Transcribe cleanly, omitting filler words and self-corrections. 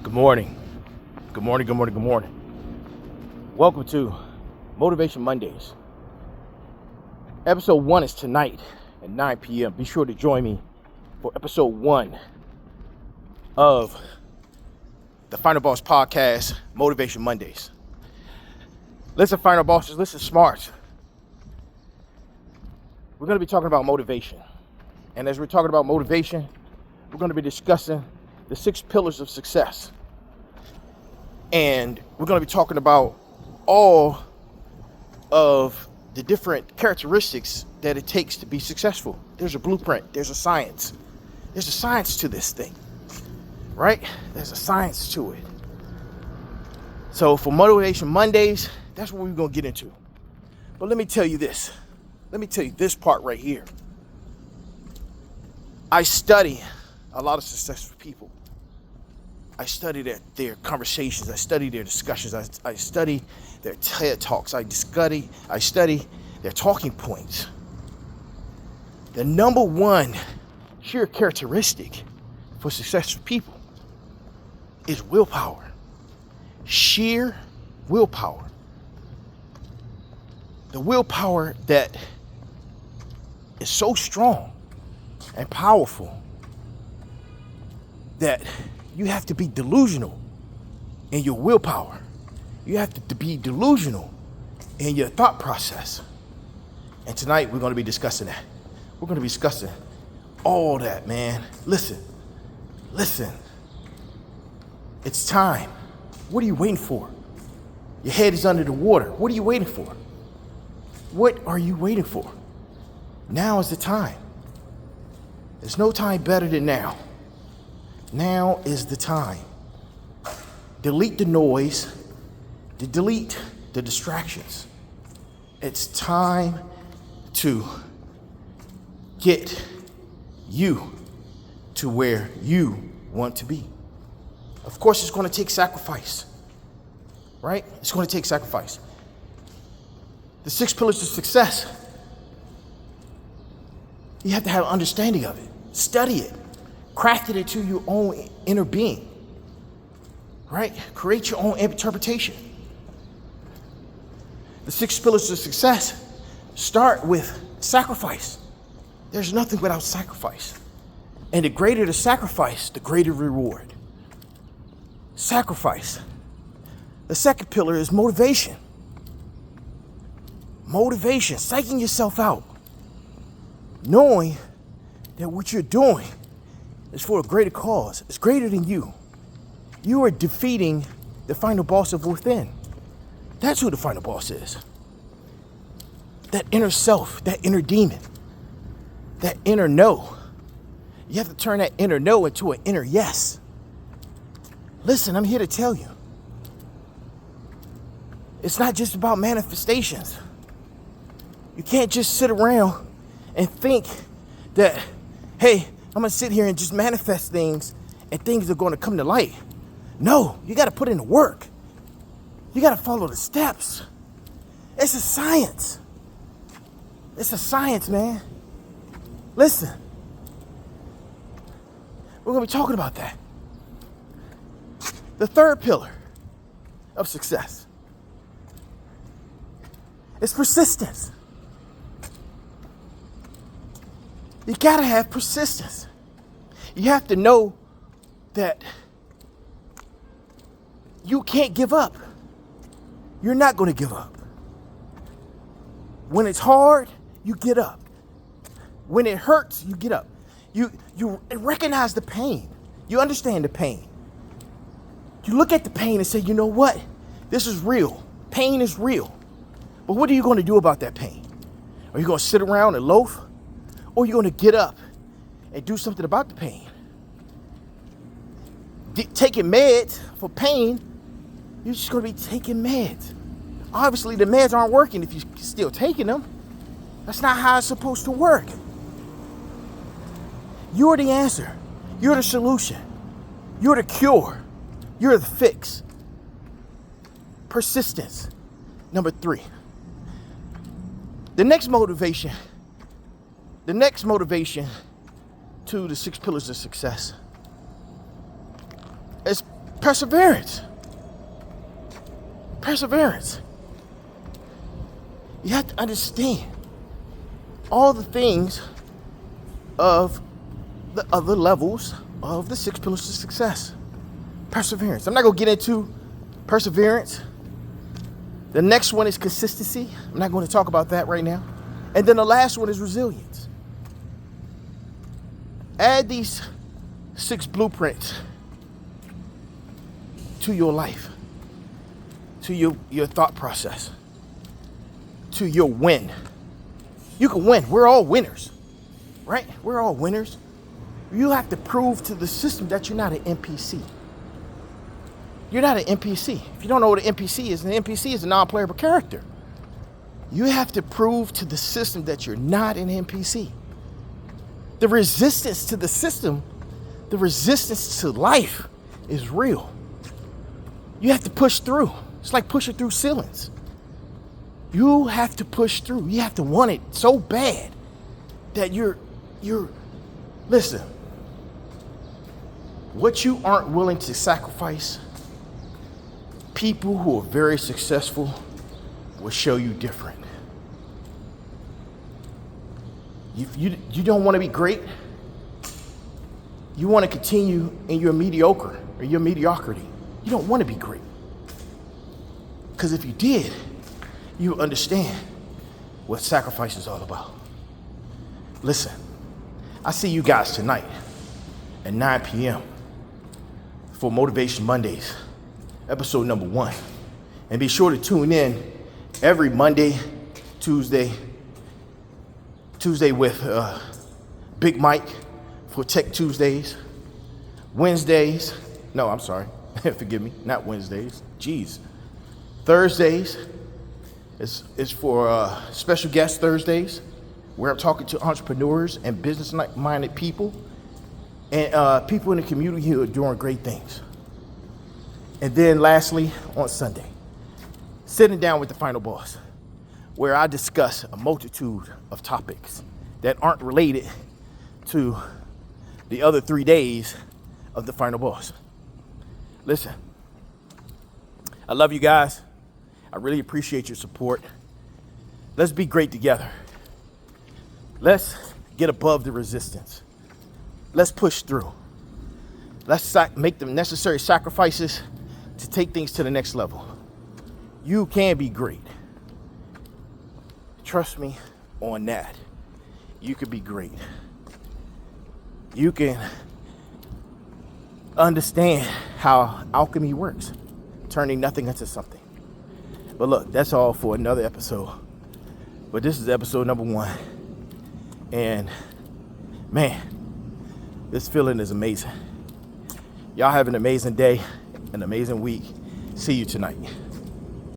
Good morning. Good morning, good morning, good morning. Welcome to Motivation Mondays. Episode 1 is tonight at 9 p.m. Be sure to join me for episode 1 of TheFinalBoss Podcast, Motivation Mondays. Listen, Final Bosses, listen, smarts. We're going to be talking about motivation. And as we're talking about motivation, we're going to be discussing the 6 pillars of success. And we're going to be talking about all of the different characteristics that it takes to be successful. There's a blueprint. There's a science. There's a science to this thing, right? There's a science to it. So for Motivation Mondays, that's what we're going to get into. But let me tell you this. Let me tell you this part right here. I study a lot of successful people. I study their conversations. I study their discussions. I study their TED Talks. I study their talking points. The number one sheer characteristic for successful people is willpower. Sheer willpower. The willpower that is so strong and powerful that you have to be delusional in your willpower. You have to be delusional in your thought process. And tonight we're going to be discussing that. We're going to be discussing all that, man. Listen. It's time. What are you waiting for? Your head is under the water. What are you waiting for? What are you waiting for? Now is the time. There's no time better than now. Now is the time. Delete the noise. Delete the distractions. It's time to get you to where you want to be. Of course, it's going to take sacrifice, right? It's going to take sacrifice. The 6 pillars of success, you have to have an understanding of it. Study it. Craft it into your own inner being, right? Create your own interpretation. The 6 pillars of success start with sacrifice. There's nothing without sacrifice. And the greater the sacrifice, the greater reward. Sacrifice. The second pillar is motivation. Motivation, psyching yourself out. Knowing that what you're doing is for a greater cause. It's greater than you. You are defeating the final boss of within. That's who the final boss is. That inner self, that inner demon, that inner no. You have to turn that inner no into an inner yes. Listen, I'm here to tell you. It's not just about manifestations. You can't just sit around and think that, hey, I'm going to sit here and just manifest things and things are going to come to light. No, you got to put in the work. You got to follow the steps. It's a science. It's a science, man. Listen, we're going to be talking about that. The third pillar of success is persistence. You gotta have persistence. You have to know that you can't give up. You're not gonna give up. When it's hard, you get up. When it hurts, you get up. You recognize the pain. You understand the pain. You look at the pain and say, you know what? This is real. Pain is real. But what are you gonna do about that pain? Are you gonna sit around and loaf? Or you're going to get up and do something about the pain. Taking meds for pain, you're just going to be taking meds. Obviously, the meds aren't working if you're still taking them. That's not how it's supposed to work. You're the answer. You're the solution. You're the cure. You're the fix. Persistence. Number 3. The next motivation to the 6 pillars of success is Perseverance. Perseverance. You have to understand all the things of the other levels of the 6 pillars of success. Perseverance. I'm not going to get into perseverance. The next one is consistency. I'm not going to talk about that right now. And then the last one is resilience. Add these 6 blueprints to your life, to your thought process, to your win. You can win. We're all winners, right? We're all winners. You have to prove to the system that you're not an NPC. You're not an NPC. If you don't know what an NPC is, an NPC is a non-playable character. You have to prove to the system that you're not an NPC. The resistance to the system, the resistance to life is real. You have to push through. It's like pushing through ceilings. You have to push through. You have to want it so bad that you're listen, what you aren't willing to sacrifice, people who are very successful will show you different. You don't want to be great. You want to continue in your mediocre or your mediocrity. You don't want to be great. Because if you did, you understand what sacrifice is all about. Listen, I see you guys tonight at 9 p.m. for Motivation Mondays, episode number 1. And be sure to tune in every Monday, Tuesday with Big Mike for Tech Tuesdays. Wednesdays, no, I'm sorry, forgive me, not Wednesdays, geez. Thursdays is for special guest Thursdays, where I'm talking to entrepreneurs and business-minded people and people in the community who are doing great things. And then lastly, on Sunday, sitting down with the Final Boss, where I discuss a multitude of topics that aren't related to the other 3 days of the Final Boss. Listen, I love you guys. I really appreciate your support. Let's be great together. Let's get above the resistance. Let's push through. Let's make the necessary sacrifices to take things to the next level. You can be great. Trust me on that. You can be great. You can understand how alchemy works, turning nothing into something. But look, that's all for another episode. But this is episode number 1. And man, this feeling is amazing. Y'all have an amazing day, an amazing week. See you tonight.